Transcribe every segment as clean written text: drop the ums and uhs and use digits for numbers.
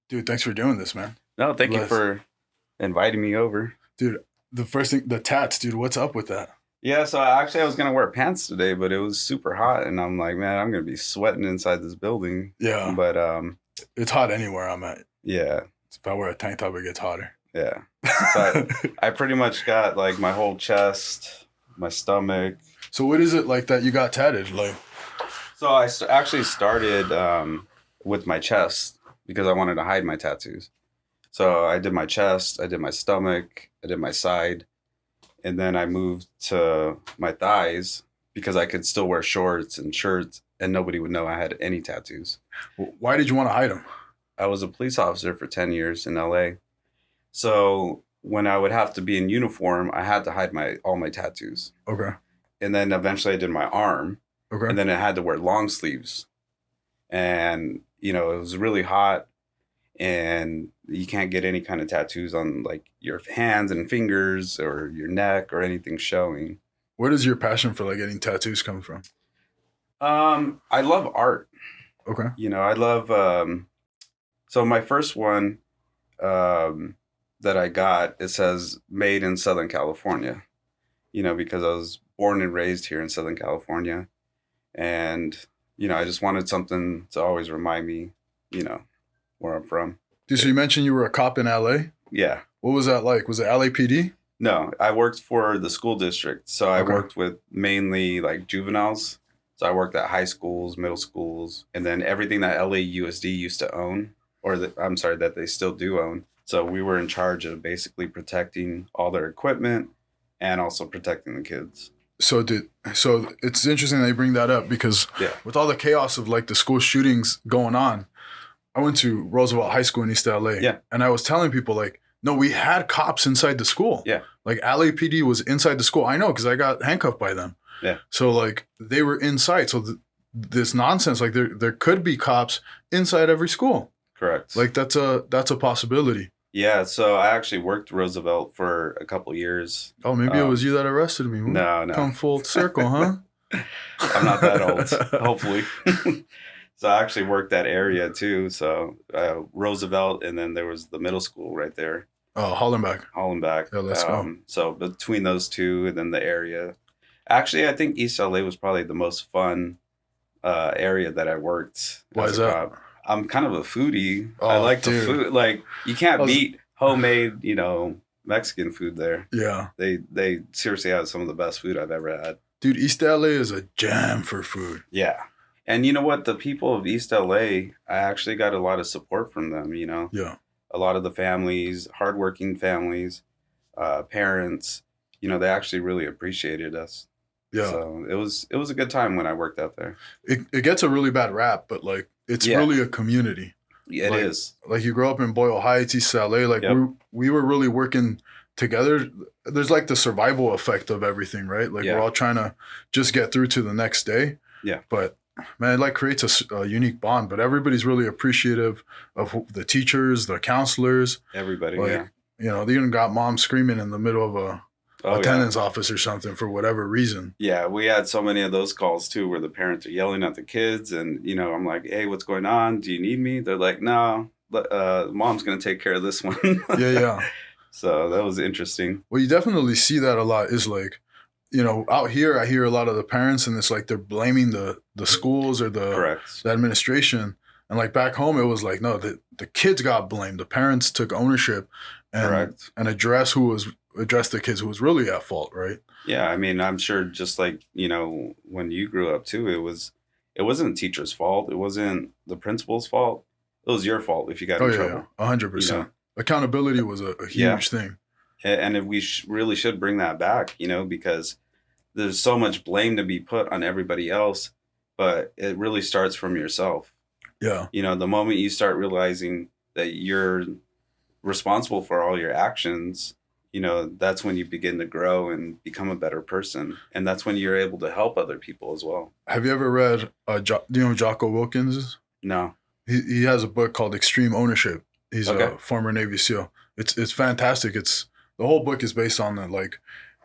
Dude, thanks for doing this, man. No, thank you Bless. for inviting me over. Dude, the first thing, the tats, dude, what's up with that? Yeah, so I was gonna wear pants today, but it was super hot, and I'm like, man, I'm gonna be sweating inside this building. Yeah, But it's hot anywhere I'm at. yeah, If I wear a tank top, it gets hotter. yeah. So I pretty much got like my whole chest, my stomach. So what is it like that you got tatted? Like, So actually started with my chest because I wanted to hide my tattoos. So I did my chest, I did my stomach, I did my side, and then I moved to my thighs because I could still wear shorts and shirts and nobody would know I had any tattoos. why did you want to hide them? I was a police officer for 10 years in LA. So when I would have to be in uniform, I had to hide my all my tattoos. Okay, And then eventually I did my arm okay. and then I had to wear long sleeves. And it was really hot and you can't get any kind of tattoos on like your hands and fingers or your neck or anything showing. Where does your passion for like getting tattoos come from? I love art. Okay, I love so my first one um that I got, it says made in Southern California, because I was born and raised here in Southern California. And, I just wanted something to always remind me, you know, where I'm from. dude. So you mentioned you were a cop in LA. Yeah. What was that like? Was it LAPD? No, I worked for the school district. So I Okay. worked with mainly like juveniles. So I worked at high schools, middle schools, and then everything that LAUSD used to own, I'm sorry, that they still do own. So we were in charge of basically protecting all their equipment and also protecting the kids. So it's interesting that you bring that up because Yeah. with all the chaos of like the school shootings going on, I went to Roosevelt High School in East LA. Yeah. And I was telling people like, no, we had cops inside the school. Yeah. Like LAPD was inside the school. I know because I got handcuffed by them. Yeah. So like they were inside. So this nonsense, like there could be cops inside every school. Correct. Like that's a possibility. Yeah, so I actually worked Roosevelt for a couple years. Oh, maybe it was you that arrested me. No, no. Come full circle, huh? I'm not that old, hopefully. So I actually worked that area too. So Roosevelt, and then there was the middle school right there, Oh, Hollenbach. Hollenbach. Yeah, let's go. So between those two, and then the area, actually, I think East LA was probably the most fun area that I worked. Why as is a that? cop. I'm kind of a foodie. I Oh, like the dude. food. Like you can't I was- beat homemade, Mexican food there. Yeah. They seriously have some of the best food I've ever had. Dude, East LA is a jam for food. Yeah. And you know what? The people of East LA, I actually got a lot of support from them, Yeah. A lot of the families, hardworking families, parents, they actually really appreciated us. Yeah. So it was a good time when I worked out there. It gets a really bad rap, but like it's Yeah. really a community. It Like- is. Like you grow up in Boyle Heights, East LA, like Yep. we were really working together. There's like the survival effect of everything, right? Like Yeah. we're all trying to just get through to the next day. Yeah. But man, it like creates a unique bond, but everybody's really appreciative of the teachers, the counselors. Everybody, Like, yeah. They even got mom screaming in the middle of a Oh, yeah. attendance office or something for whatever reason. Yeah, we had so many of those calls too where the parents are yelling at the kids and, I'm like, hey, what's going on? Do you need me? They're like, no, mom's going to take care of this one. Yeah. So that was interesting. Well, you definitely see that a lot is like, out here, I hear a lot of the parents and it's like they're blaming the schools or Correct. the administration. And like back home, it was like, no, the kids got blamed. The parents took ownership and, Correct. and addressed the kids who was really at fault, right? Yeah, I mean, I'm sure just like, when you grew up too, it wasn't the teacher's fault. It wasn't the principal's fault. It was your fault if you got in trouble. 100%. Accountability was a huge Yeah. thing. And if we really should bring that back, because there's so much blame to be put on everybody else, but it really starts from yourself. Yeah. The moment you start realizing that you're responsible for all your actions, that's when you begin to grow and become a better person. And that's when you're able to help other people as well. Have you ever read, do you know who Jocko Wilkins is? No. He has a book called Extreme Ownership. He's Okay. a former Navy SEAL. It's fantastic. The whole book is based on like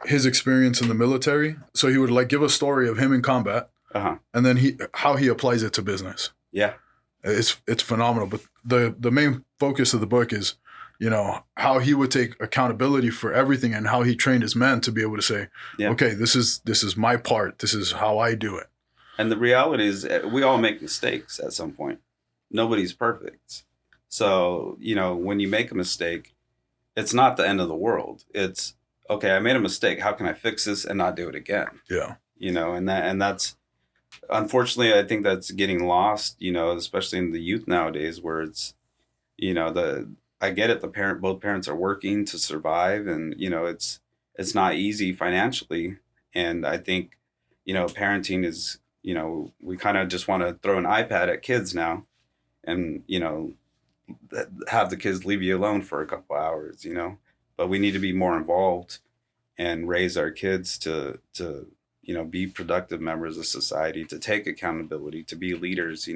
his experience in the military. So he would like give a story of him in combat, Uh-huh. and then how he applies it to business. Yeah. It's phenomenal. But the main focus of the book is, how he would take accountability for everything and how he trained his men to be able to say, Yeah. okay, this is my part. This is how I do it. And the reality is, we all make mistakes at some point. Nobody's perfect. So, when you make a mistake, it's not the end of the world. It's okay, I made a mistake. How can I fix this and not do it again? Yeah. And that's unfortunately, I think that's getting lost, especially in the youth nowadays, where it's, the I get it, both parents are working to survive, and it's not easy financially. And I think, parenting is, we kind of just want to throw an iPad at kids now, and have the kids leave you alone for a couple hours, but we need to be more involved and raise our kids to be productive members of society, to take accountability, to be leaders.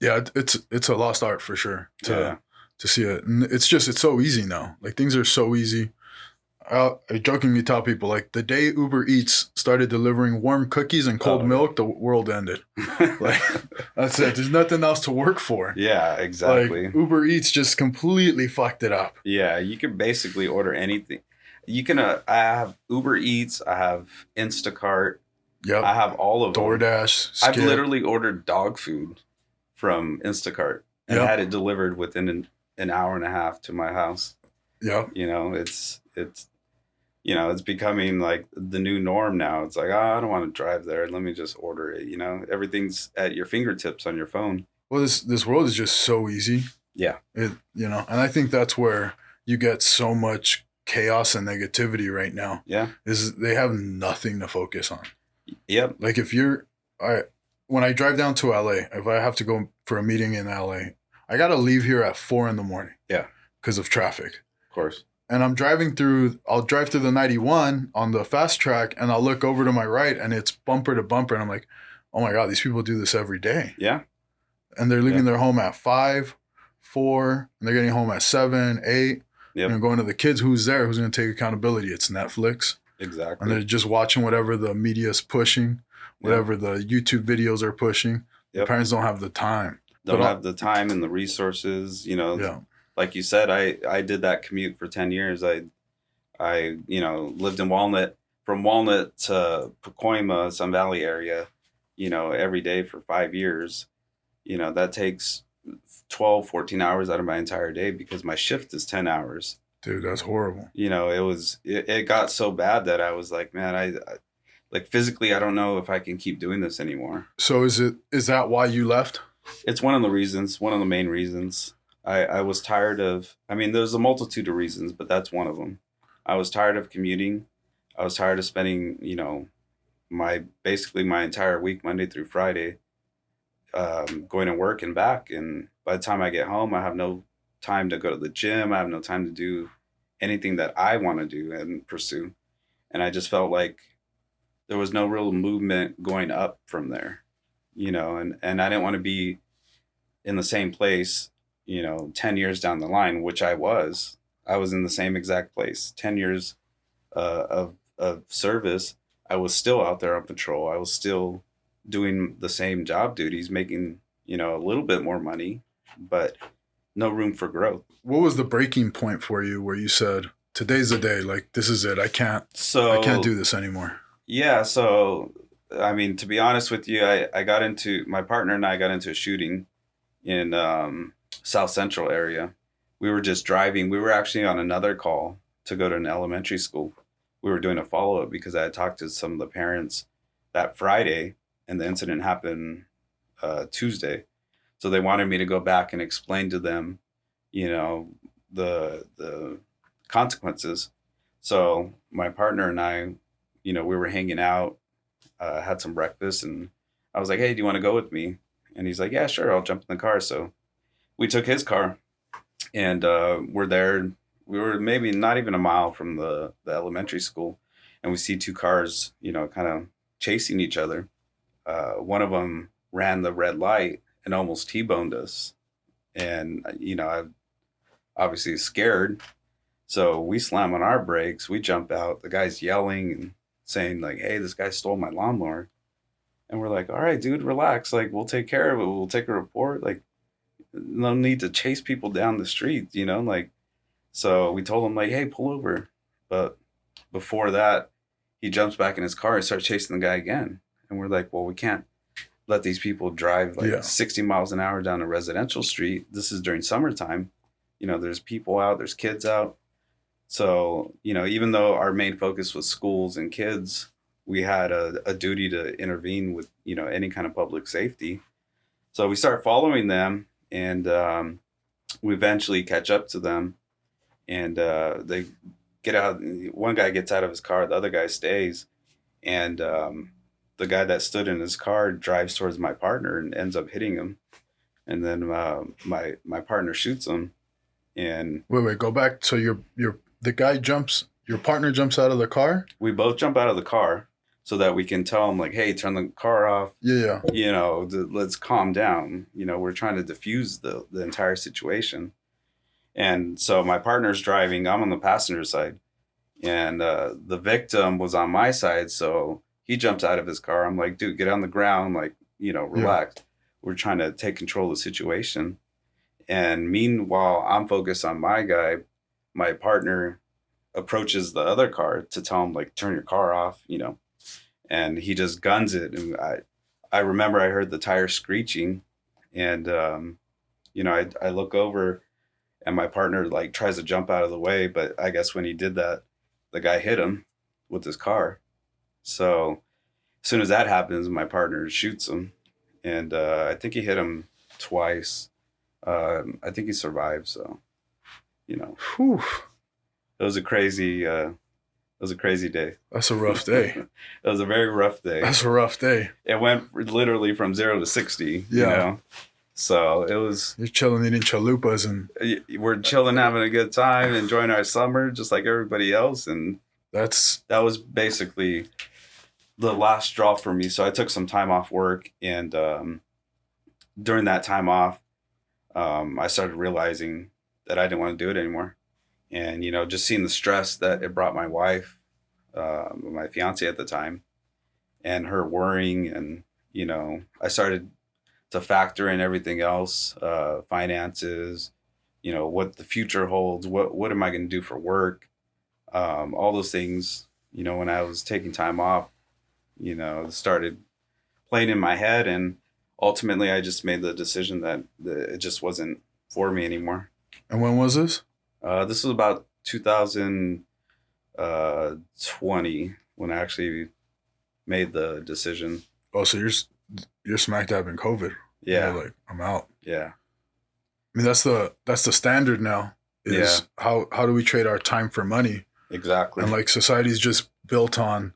Yeah, it's a lost art for sure Yeah. to see it. And it's so easy now. Like things are so easy. I jokingly tell people like the day Uber Eats started delivering warm cookies and cold Oh, milk, the world ended. Like that's it. There's nothing else to work for. yeah, exactly. Like Uber Eats just completely fucked it up. Yeah, you can basically order anything. You can. I have Uber Eats. I have Instacart. Yep. I have all of them. DoorDash. I've Skip. literally ordered dog food from Instacart and Yep. had it delivered within an hour and a half to my house. Yep. It's becoming like the new norm now. It's like, I don't want to drive there. Let me just order it. Everything's at your fingertips on your phone. Well, this world is just so easy. Yeah. And I think that's where you get so much chaos and negativity right now. Yeah. Is they have nothing to focus on. Yep. Like when I drive down to LA, if I have to go for a meeting in LA, I got to leave here at 4 a.m. Yeah. Because of traffic. Of course. And I'll drive through the 91 on the fast track, and I'll look over to my right and it's bumper to bumper. And I'm like, oh my God, these people do this every day. Yeah. And they're leaving their home at 5, 4, and they're getting home at 7, 8. Yep. And going to the kids, who's going to take accountability? It's Netflix. Exactly. And they're just watching whatever the media is pushing, whatever the YouTube videos are pushing. Yep. The parents don't have the time. Don't have the time and the resources, Yeah. Like you said, I did that commute for 10 years. I lived in Walnut, from Walnut to Pacoima, Sun Valley area, every day for 5 years. That takes 12, 14 hours out of my entire day because my shift is 10 hours. Dude, that's horrible. It got so bad that I was like, man, I like physically, I don't know if I can keep doing this anymore. So is that why you left? It's one of the main reasons. I was tired of, there's a multitude of reasons, but that's one of them. I was tired of commuting. I was tired of spending, basically my entire week, Monday through Friday, going to work and back. And by the time I get home, I have no time to go to the gym. I have no time to do anything that I want to do and pursue. And I just felt like there was no real movement going up from there, and I didn't want to be in the same place, 10 years down the line, which I was in the same exact place, 10 years of service. I was still out there on patrol. I was still doing the same job duties, making, a little bit more money, but no room for growth. What was the breaking point for you where you said, today's the day, like, this is it. I can't do this anymore. Yeah. So, to be honest with you, my partner and I got into a shooting in South Central area. We were just driving. We were actually on another call to go to an elementary school. We were doing a follow-up because I had talked to some of the parents that Friday, and the incident happened Tuesday. So they wanted me to go back and explain to them, the consequences. So my partner and I, we were hanging out, had some breakfast, and I was like, hey, do you want to go with me? And he's like, yeah, sure, I'll jump in the car. So we took his car, and we're there. We were maybe not even a mile from the elementary school, and we see two cars, kind of chasing each other. One of them ran the red light and almost T-boned us. And, I obviously scared. So we slam on our brakes. We jump out. The guy's yelling and saying like, hey, this guy stole my lawnmower. And we're like, all right, dude, relax. Like, we'll take care of it. We'll take a report. Like, no need to chase people down the street, like, so we told him like, hey, pull over. But before that, he jumps back in his car and starts chasing the guy again. And we're like, well, we can't let these people drive like Yeah. 60 miles an hour down a residential street. This is during summertime. There's people out, there's kids out. So, even though our main focus was schools and kids, we had a duty to intervene with, any kind of public safety. So we start following them, and we eventually catch up to them, and they get out. One guy gets out of his car, the other guy stays, and the guy that stood in his car drives towards my partner and ends up hitting him. And then my partner shoots him, and Wait, go back. So the guy jumps. Your partner jumps out of the car. we both jump out of the car so that we can tell him like, hey, turn the car off. Yeah. Let's calm down. We're trying to diffuse the entire situation. And so my partner's driving. I'm on the passenger side, and the victim was on my side. So he jumps out of his car. I'm like, dude, get on the ground. Like, relax. Yeah. We're trying to take control of the situation. And meanwhile, I'm focused on my guy. My partner approaches the other car to tell him like, turn your car off, and he just guns it. And I remember I heard the tire screeching, and I look over, and my partner like tries to jump out of the way, but I guess when he did that, the guy hit him with his car. So as soon as that happens, my partner shoots him, and I think he hit him twice. I think he survived. So, Whew. it was a crazy day. That's a rough day. It was a very rough day. That's a rough day. It went literally from 0 to 60. Yeah. So it was. You're chilling, eating chalupas, and we're chilling, having a good time, enjoying our summer, just like everybody else. And that was basically the last straw for me. So I took some time off work, and during that time off, I started realizing that I didn't want to do it anymore. And, just seeing the stress that it brought my wife, my fiance at the time, and her worrying. And, I started to factor in everything else, finances, what the future holds, what am I going to do for work? All those things, when I was taking time off, started playing in my head. And ultimately, I just made the decision that it just wasn't for me anymore. And when was this? This was about 2020 when I actually made the decision. Oh, so you're smack dab in COVID. Yeah. Like, I'm out. Yeah. I mean, that's the standard now. Is how do we trade our time for money? Exactly. And like society's just built on,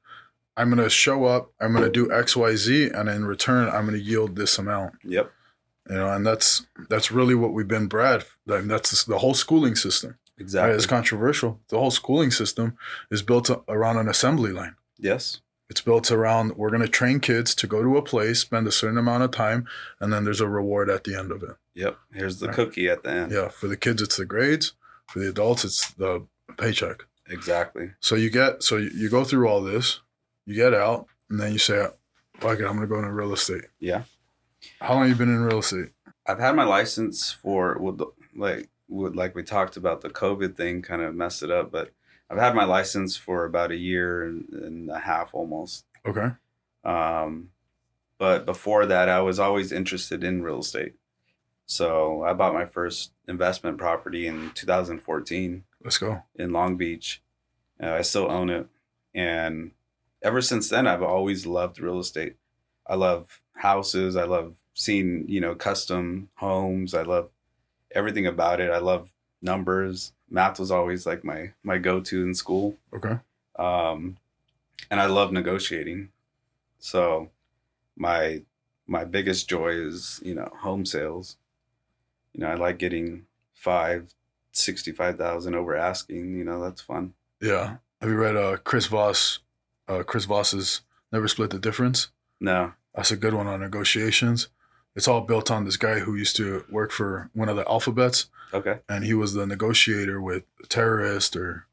I'm gonna show up, I'm gonna do X, Y, Z, and in return, I'm gonna yield this amount. Yep. And that's really what we've been bred. Like, that's the whole schooling system. Exactly. Right? It's controversial. The whole schooling system is built around an assembly line. Yes. It's built around, we're going to train kids to go to a place, spend a certain amount of time, and then there's a reward at the end of it. Yep. Here's the cookie at the end. Yeah. For the kids, it's the grades. For the adults, it's the paycheck. Exactly. So you go through all this, you get out, and then you say, fuck it, I'm going to go into real estate. Yeah. How long have you been in real estate? I've had my license for, like we talked about, the COVID thing kind of messed it up, but I've had my license for about a year and a half almost. Okay. But before that, I was always interested in real estate. So I bought my first investment property in 2014. Let's go. In Long Beach. I still own it. And ever since then, I've always loved real estate. I love houses. I love seeing, custom homes. I love everything about it. I love numbers. Math was always like my go-to in school. Okay. And I love negotiating. So my biggest joy is, home sales. I like getting 65,000 over asking. That's fun. Yeah. Have you read Chris Voss? Chris Voss's Never Split the Difference? No. That's a good one on negotiations. It's all built on this guy who used to work for one of the alphabets. Okay. And he was the negotiator with a terrorist or,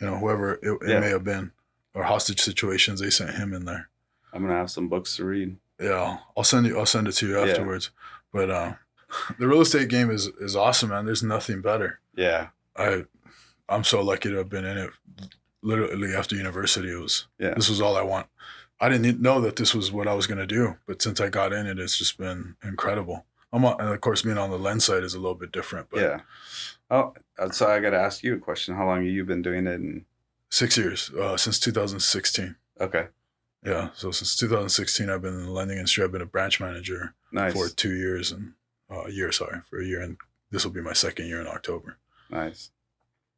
whoever it may have been, or hostage situations. They sent him in there. I'm gonna have some books to read. Yeah, I'll send it to you afterwards. Yeah. But The real estate game is awesome, man. There's nothing better. Yeah. I'm so lucky to have been in it. Literally after university, Yeah. this was all I want. I didn't know that this was what I was going to do, but since I got in it, it's just been incredible. And of course, being on the lens side is a little bit different. But Yeah. Oh, so I got to ask you a question. How long have you been doing it? 6 years, since 2016. Okay. Yeah, so since 2016, I've been in the lending industry. I've been a branch manager for 2 years and a year, and this will be my second year in October. Nice.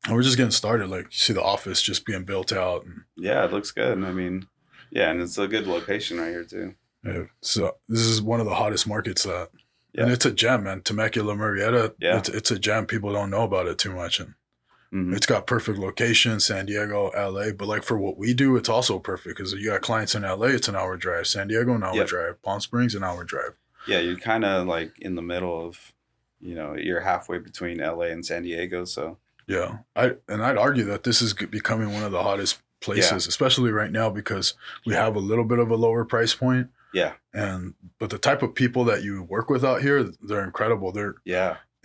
And we're just getting started. Like, you see the office just being built out. And, yeah, it looks good. I mean, yeah, and it's a good location right here too. Yeah, so this is one of the hottest markets and it's a gem, man. Temecula, Murrieta, it's a gem. People don't know about it too much. And it's got perfect location, San Diego, LA. But like for what we do, it's also perfect because you got clients in LA, it's an hour drive. San Diego, an hour drive. Palm Springs, an hour drive. Yeah, you're kind of like in the middle of, you're halfway between LA and San Diego. So yeah, I'd argue that this is becoming one of the hottest places, especially right now because we have a little bit of a lower price point. Yeah. But the type of people that you work with out here, they're incredible. They're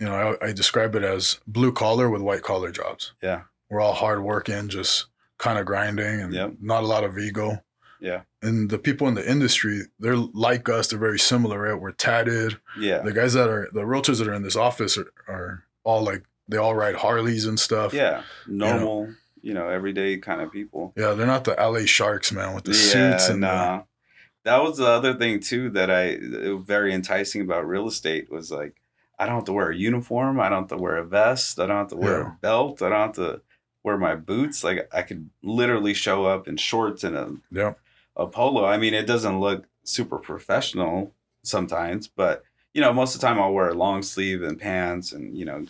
I describe it as blue collar with white collar jobs. Yeah. We're all hard working, just kind of grinding and not a lot of ego. Yeah. And the people in the industry, they're like us. They're very similar, right? We're tatted. Yeah. The guys the realtors that are in this office are all like, they all ride Harleys and stuff. Yeah. Normal, everyday kind of people. Yeah. They're not the LA Sharks, man, with the suits. And that was the other thing too that very enticing about real estate was like, I don't have to wear a uniform. I don't have to wear a vest. I don't have to wear a belt. I don't have to wear my boots. Like I could literally show up in shorts and a polo. I mean, it doesn't look super professional sometimes, but most of the time I'll wear a long sleeve and pants and,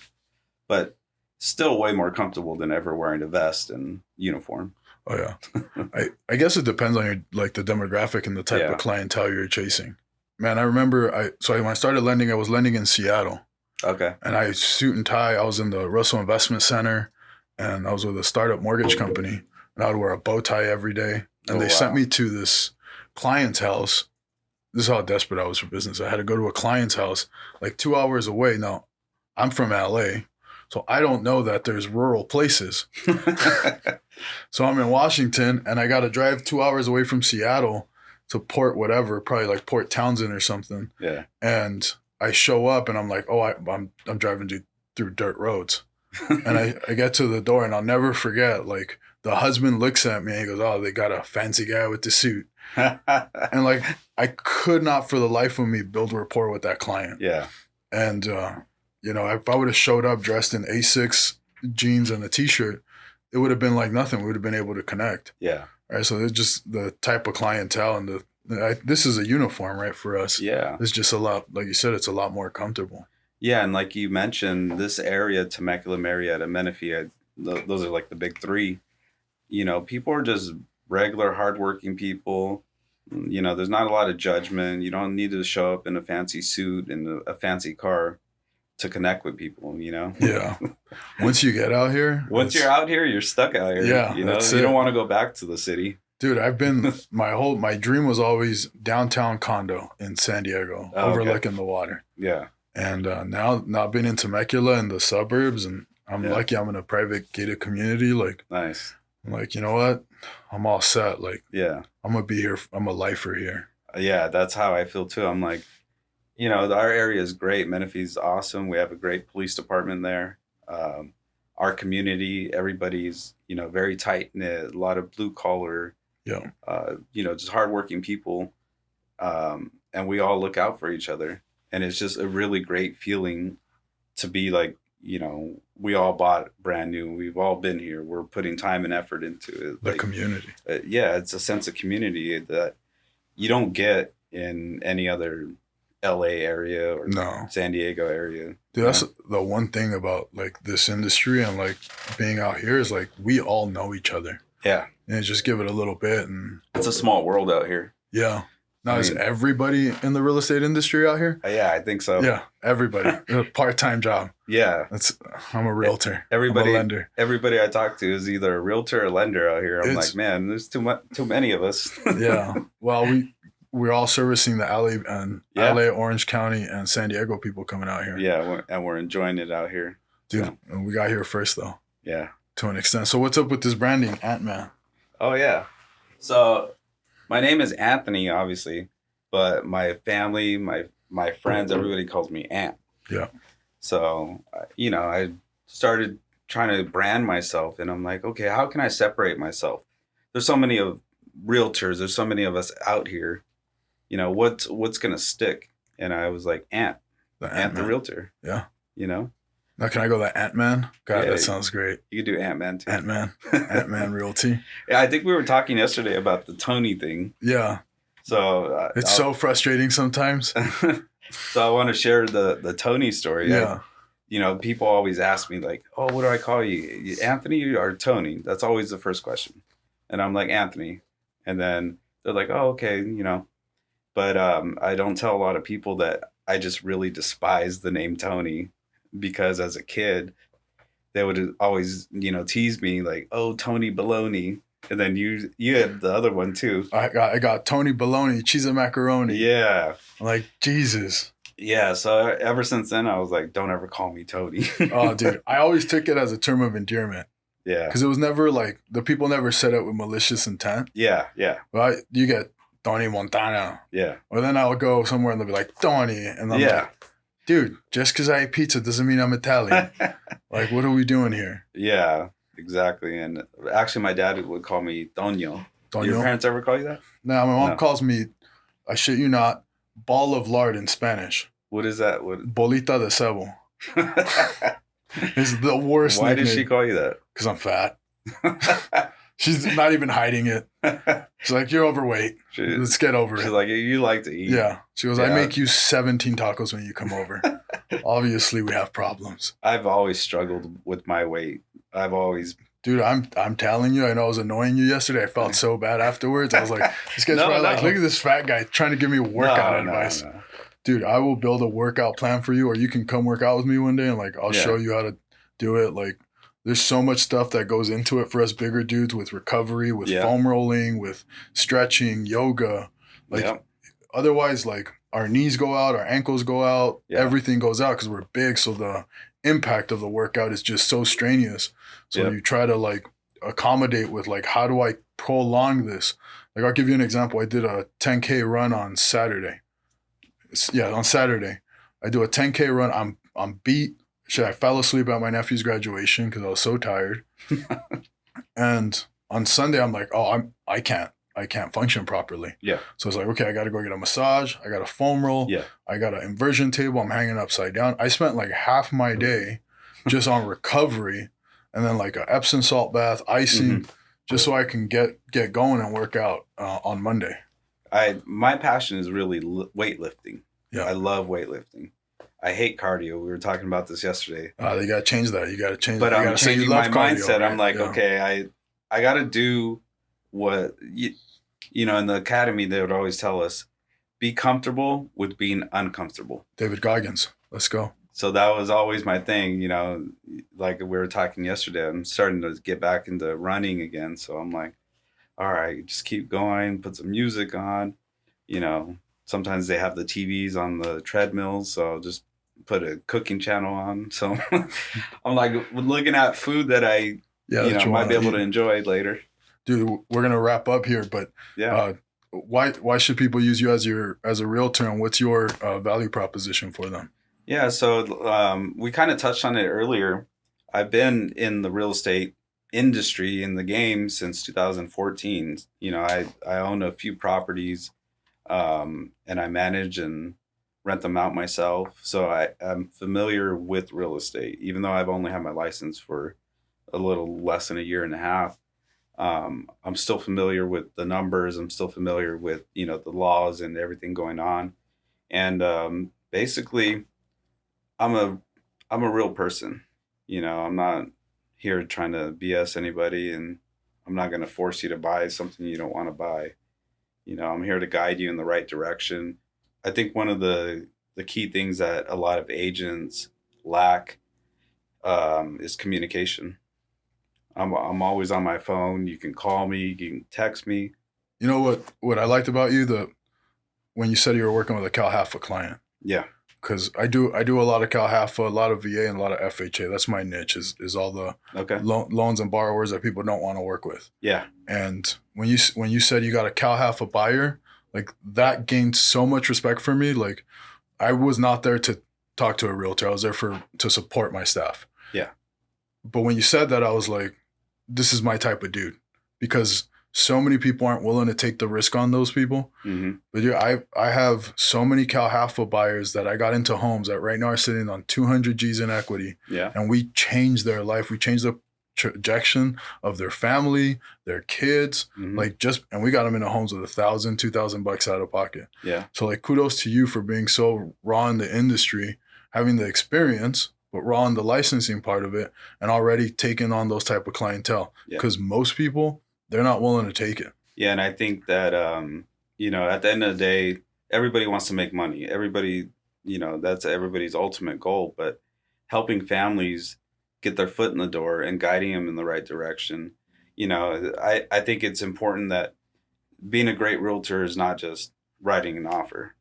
but still way more comfortable than ever wearing a vest and uniform. Oh yeah. I guess it depends on your the demographic and the type of clientele you're chasing. Man, I remember when I started lending, I was lending in Seattle. Okay. And I suit and tie. I was in the Russell Investment Center and I was with a startup mortgage company and I would wear a bow tie every day. And they sent me to this client's house. This is how desperate I was for business. I had to go to a client's house like 2 hours away. Now, I'm from LA, so I don't know that there's rural places. So I'm in Washington and I got to drive 2 hours away from Seattle to Port whatever, probably like Port Townsend or something. Yeah. And I show up and I'm like, oh, I'm driving through dirt roads. And I get to the door and I'll never forget, like the husband looks at me and he goes, oh, they got a fancy guy with the suit. And like, I could not for the life of me build rapport with that client. Yeah. And, if I would have showed up dressed in Asics jeans and a t-shirt, it would have been like nothing. We would have been able to connect. Yeah. Right. So it's just the type of clientele and this is a uniform, right, for us. Yeah. It's just a lot, like you said, it's a lot more comfortable. Yeah. And like you mentioned, this area, Temecula, Murrieta, Menifee, those are like the big three. People are just regular, hardworking people. There's not a lot of judgment. You don't need to show up in a fancy suit and a fancy car to connect with people, Yeah. Once you get out here. Once you're out here, you're stuck out here. Yeah. You don't want to go back to the city. Dude, I've been, my dream was always downtown condo in San Diego, overlooking the water. Yeah. And now I've been in Temecula in the suburbs and I'm lucky I'm in a private gated community. Like, nice. I'm like, you know what? I'm all set. Like, yeah, I'm going to be here. I'm a lifer here. Yeah, that's how I feel too. I'm like, our area is great. Menifee's awesome. We have a great police department there. Our community, everybody's, very tight knit, a lot of blue collar, just hardworking people. And we all look out for each other. And it's just a really great feeling to be like, we all bought brand new. We've all been here. We're putting time and effort into it. The community. It's a sense of community that you don't get in any other LA area or San Diego area. Dude, that's the one thing about like this industry and like being out here is like we all know each other. Yeah. And just give it a little bit and it's a small world out here. Yeah. Now, is everybody in the real estate industry out here? Yeah, I think so. Yeah, everybody. A part-time job. Yeah. I'm a realtor. Everybody, I'm a lender. Everybody I talk to is either a realtor or lender out here. I'm like, man, there's too many of us. Yeah. Well, we're all servicing the LA and Yeah. LA, Orange County, and San Diego people coming out here. Yeah, and we're enjoying it out here. Dude, So, and we got here first though. Yeah. To an extent. So what's up with this branding, Ant-Man? Oh yeah. So my name is Anthony, obviously, but my family, my friends, everybody calls me Ant. Yeah. So I started trying to brand myself, and I'm like, okay, how can I separate myself? There's so many of realtors. There's so many of us out here. What's gonna stick? And I was like, Ant the realtor. Yeah. Now can I go that Ant-Man? God, yeah, that sounds great. You could do Ant-Man too. Ant-Man Realty. Yeah, I think we were talking yesterday about the Tony thing. Yeah. So it's so frustrating sometimes. So I want to share the Tony story. Yeah. People always ask me like, "Oh, what do I call you? Anthony or Tony?" That's always the first question. And I'm like, Anthony. And then they're like, "Oh, okay, But I don't tell a lot of people that I just really despise the name Tony, because as a kid, they would always, tease me like, "Oh, Tony Baloney." And then you had the other one too. I got Tony Baloney, cheese and macaroni. Yeah. I'm like, Jesus. Yeah. So ever since then, I was like, don't ever call me Tony. Oh, dude. I always took it as a term of endearment. Yeah. Because it was never like, the people never said it with malicious intent. Yeah. Yeah. Well, you get Tony Montana. Yeah. Or then I'll go somewhere and they'll be like, Tony. And I'm like, dude, just because I eat pizza doesn't mean I'm Italian. Like, what are we doing here? Yeah, exactly. And actually, my dad would call me Toño. Your parents ever call you that? No, my mom calls me, I shit you not, ball of lard in Spanish. What is that? Bolita de cebo. It's the worst Why nickname. did she call you that? Because I'm fat. She's not even hiding it. She's like, you're overweight. Let's get over it. She's like, you like to eat. Yeah. She goes, I make you 17 tacos when you come over. Obviously, we have problems. I've always struggled with my weight. Dude, I'm telling you, I know I was annoying you yesterday. I felt so bad afterwards. I was like, this guy's probably like, look at this fat guy trying to give me workout advice. No. Dude, I will build a workout plan for you, or you can come work out with me one day and like I'll show you how to do it. Like, there's so much stuff that goes into it for us bigger dudes, with recovery, with foam rolling, with stretching, yoga. Like, otherwise, like, our knees go out, our ankles go out, everything goes out because we're big. So the impact of the workout is just so strenuous. So you try to like accommodate with like, how do I prolong this? Like, I'll give you an example. I did a 10K run on Saturday. On Saturday. I do a 10K run. I'm beat. I fell asleep at my nephew's graduation because I was so tired. And on Sunday, I'm like, I can't function properly. Yeah. So it's like, okay, I got to go get a massage. I got a foam roll. Yeah. I got an inversion table. I'm hanging upside down. I spent like half my day just on recovery, and then like a Epsom salt bath, icing, just so I can get going and work out on Monday. My passion is really weightlifting. Yeah. I love weightlifting. I hate cardio. We were talking about this yesterday. You got to change that. You got to change that. But I'm changing my mindset. Right? I'm like, okay, I got to do what, in the academy, they would always tell us, be comfortable with being uncomfortable. David Goggins. Let's go. So that was always my thing, like we were talking yesterday. I'm starting to get back into running again. So I'm like, all right, just keep going, put some music on. Sometimes they have the TVs on the treadmills, so I'll just put a cooking channel on. So I'm like looking at food that I might be able to enjoy later. Dude, we're gonna wrap up here, but why should people use you as a realtor, and what's your value proposition for them? Yeah, so we kind of touched on it earlier. I've been in the real estate industry, in the game, since 2014. I own a few properties, and I manage and rent them out myself. So I'm familiar with real estate, even though I've only had my license for a little less than a year and a half. I'm still familiar with the numbers. I'm still familiar with, the laws and everything going on. And basically, I'm a real person. I'm not here trying to BS anybody, and I'm not going to force you to buy something you don't want to buy. I'm here to guide you in the right direction. I think one of the key things that a lot of agents lack is communication. I'm always on my phone. You can call me, you can text me. You know what I liked about you? when you said you were working with a Cal Halfa client. Yeah. Because I do a lot of Cal Halfa, a lot of VA, and a lot of FHA. That's my niche. Is all the loans and borrowers that people don't want to work with. Yeah. And when you said you got a Cal Halfa buyer, like that gained so much respect for me. Like I was not there to talk to a realtor. I was there to support my staff. Yeah. But when you said that, I was like, this is my type of dude, because so many people aren't willing to take the risk on those people. Mm-hmm. But yeah, I have so many Cal Halfa buyers that I got into homes that right now are sitting on 200 G's in equity. Yeah. And we changed their life. We changed the trajectory of their family, their kids, and we got them into homes with $1,000, $2,000 out of pocket. Yeah. So like, kudos to you for being so raw in the industry, having the experience, but raw in the licensing part of it, and already taking on those type of clientele. Because most people, they're not willing to take it. Yeah, and I think that at the end of the day, everybody wants to make money. Everybody, that's everybody's ultimate goal. But helping families get their foot in the door and guiding them in the right direction, I think it's important that being a great realtor is not just writing an offer.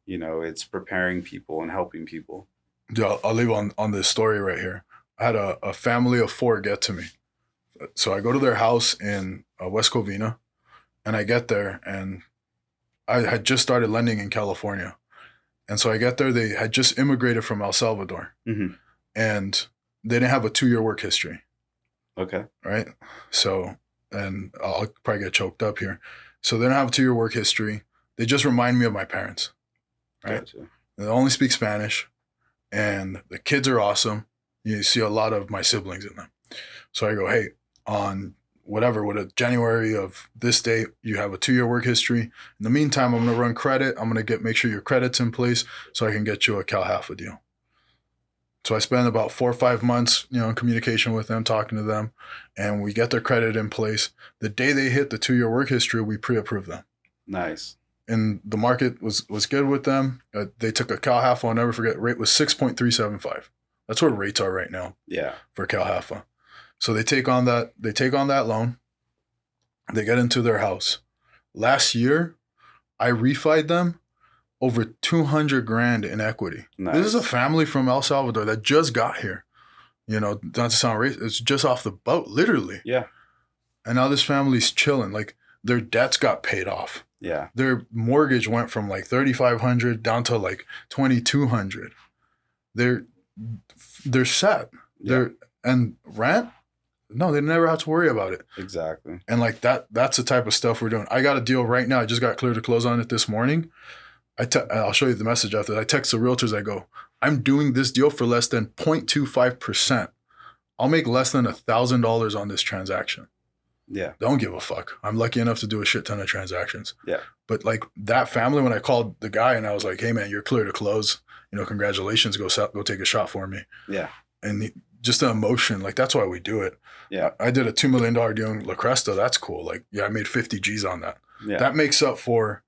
It's preparing people and helping people. Yeah, I'll leave on this story right here. I had a family of 4 get to me. So I go to their house in West Covina, and I get there, and I had just started lending in California. And so I get there, they had just immigrated from El Salvador, and they didn't have a 2-year work history. Okay. Right? So, and I'll probably get choked up here. So they don't have a 2-year work history. They just remind me of my parents, right? Gotcha. They only speak Spanish, and the kids are awesome. You see a lot of my siblings in them. So I go, hey, on whatever, with a January of this date, you have a 2-year work history. In the meantime, I'm going to run credit. I'm going to make sure your credit's in place so I can get you a Cal Halfa deal. So I spend about 4 or 5 months, in communication with them, talking to them, and we get their credit in place. The day they hit the 2-year work history, we pre-approve them. Nice. And the market was good with them. They took a Cal Halfa, I'll never forget, rate was 6.375. That's what rates are right now. Yeah. For Cal Halfa. So they take on that loan. They get into their house. Last year, I refied them over $200,000 in equity. Nice. This is a family from El Salvador that just got here. Not to sound racist, it's just off the boat, literally. Yeah. And now this family's chilling. Like, their debts got paid off. Yeah. Their mortgage went from like $3,500 down to like $2,200. They're set. Yeah. And rent? No, they never have to worry about it. Exactly. And like that's the type of stuff we're doing. I got a deal right now. I just got cleared to close on it this morning. I'll show you the message after. I text the realtors. I go, I'm doing this deal for less than 0.25%. I'll make less than $1,000 on this transaction. Yeah. Don't give a fuck. I'm lucky enough to do a shit ton of transactions. Yeah. But like that family, when I called the guy and I was like, hey man, you're clear to close. Congratulations. Go take a shot for me. Yeah. And just the emotion, like that's why we do it. Yeah. I did a $2 million deal in La Cresta. That's cool. Like, yeah, I made 50 G's on that. Yeah. That makes up for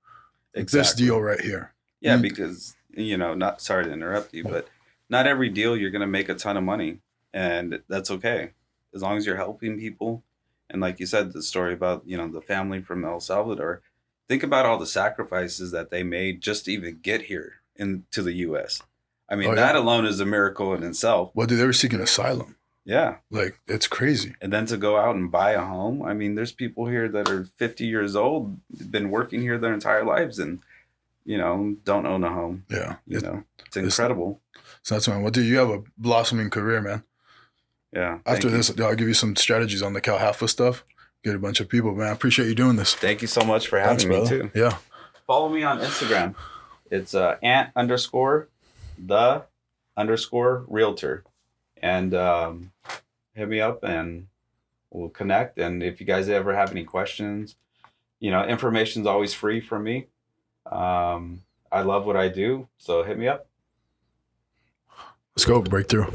this deal right here. Yeah, because, not sorry to interrupt you, but not every deal you're going to make a ton of money, and that's okay. As long as you're helping people. And like you said, the story about, the family from El Salvador, think about all the sacrifices that they made just to even get here into the U.S. I mean, that alone is a miracle in itself. Well, dude, they were seeking asylum. Yeah. Like, it's crazy. And then to go out and buy a home. I mean, there's people here that are 50 years old, been working here their entire lives and, don't own a home. Yeah. It's incredible. So that's man. Well, dude, you have a blossoming career, man. Yeah. After this, I'll give you some strategies on the Cal Halfa stuff. Get a bunch of people, man. I appreciate you doing this. Thank you so much for having me too. Yeah. Follow me on Instagram. It's ant_the_realtor. And hit me up and we'll connect. And if you guys ever have any questions, information's always free from me. I love what I do. So hit me up. Let's go. Breakthrough.